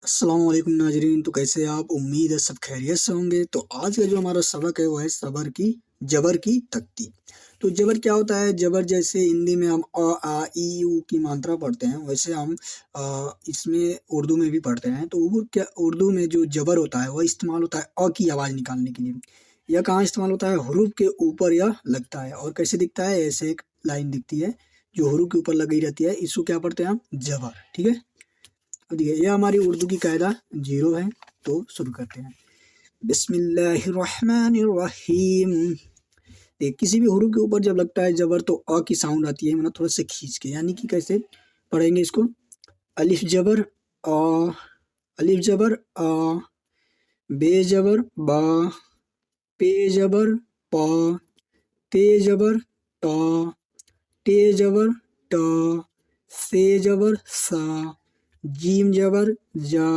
अस्सलाम वालेकुम नाजरीन। तो कैसे आप? उम्मीद है सब खैरियत से होंगे। तो आज का जो हमारा सबक है वो है जबर की तख्ती। तो जबर क्या होता है? जबर जैसे हिंदी में हम अ आ इ ऊ की मात्रा पढ़ते हैं, वैसे हम इसमें उर्दू में भी पढ़ते हैं। तो वो क्या, उर्दू में जो जबर होता है वह इस्तेमाल होता है अ की आवाज़ निकालने के लिए। यह कहाँ इस्तेमाल होता है? हुरूफ के ऊपर यह लगता है। और कैसे दिखता है? ऐसे एक लाइन दिखती है जो हुरूफ के ऊपर लगी रहती है, इसको क्या पढ़ते हैं हम? जबर। ठीक है। अब देखिए, यह हमारी उर्दू की कायदा 0 है। तो शुरू करते हैं। बिस्मिल्लाहिर्रहमानिर्रहीम। देखिए, किसी भी हुरूफ के ऊपर जब लगता है जबर तो अ की साउंड आती है, मतलब थोड़ा सा खींच के। यानी कि कैसे पढ़ेंगे इसको? अलिफ जबर अ, अलिफ जबर अ, बे जबर बा, पे जबर प, ते जबर ट, टे जबर ट, से जबर सा, जीम जबर जा,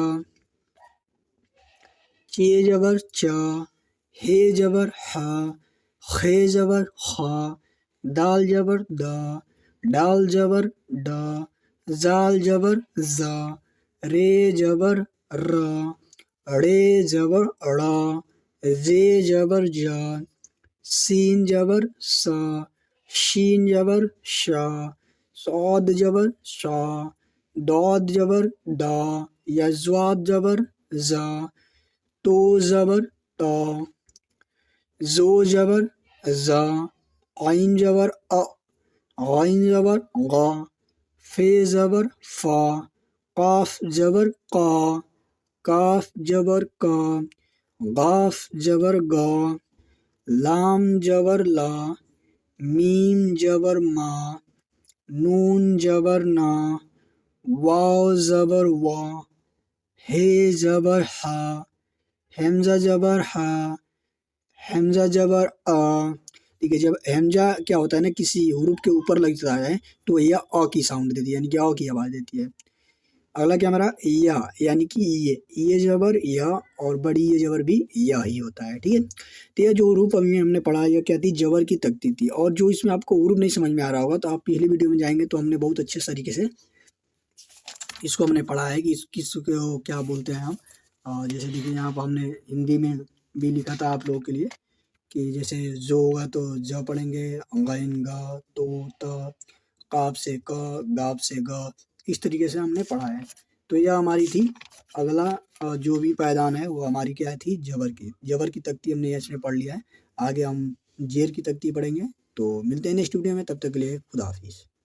चे जबर चा, हे जबर हा, खे जबर खा, दाल जबर दा, डाल जबर डा, जाल जबर जा, रे जबर रा, अड़े जबर अड़ा, जे जबर जा, सीन जबर सा, शीन जबर शा, सौद जबर शा, दौद जबर डा, या ज़्वाद जबर जा, तो जबर ता, जो जबर जा, आइन जबर अ, आइन जबर गा, फे जबर फा, काफ जबर का, काफ जबर का, गाफ जबर गा, लाम जबर ला, मीम जबर मा, नून जबर ना, वाव जबर वा, हे जबर हा, हमजा जबर हा, हमजा जबर आ। ठीक है, जब हमजा क्या होता है ना, किसी हुरूफ के ऊपर लग जाता है तो यह अ की साउंड देती है, यानी कि अ की आवाज़ देती है। अगला क्या हमारा? या, यानी कि ये जबर या, और बड़ी ये जबर भी या ही होता है। ठीक है। तो यह जो हुरूफ अभी हमने पढ़ा, यह क्या थी? जबर की तख्ती थी। और जो इसमें आपको हुरूफ नहीं समझ में आ रहा होगा तो आप पिछली वीडियो में जाएंगे तो हमने बहुत अच्छे तरीके से इसको हमने पढ़ा है कि किसको क्या बोलते हैं हम। जैसे देखिए, यहाँ पर हमने हिंदी में भी लिखा था आप लोगों के लिए कि जैसे जो होगा तो ज पढ़ेंगे, गैन गा, तो त, काफ से क, गाफ से ग, इस तरीके से हमने पढ़ा है। तो यह हमारी थी। अगला जो भी पायदान है वो हमारी क्या थी? जबर की तख्ती हमने इसमें पढ़ लिया है। आगे हम जेर की तख्ती पढ़ेंगे। तो मिलते हैं नेक्स्ट वीडियो में, तब तक के लिए खुदा हाफिज़।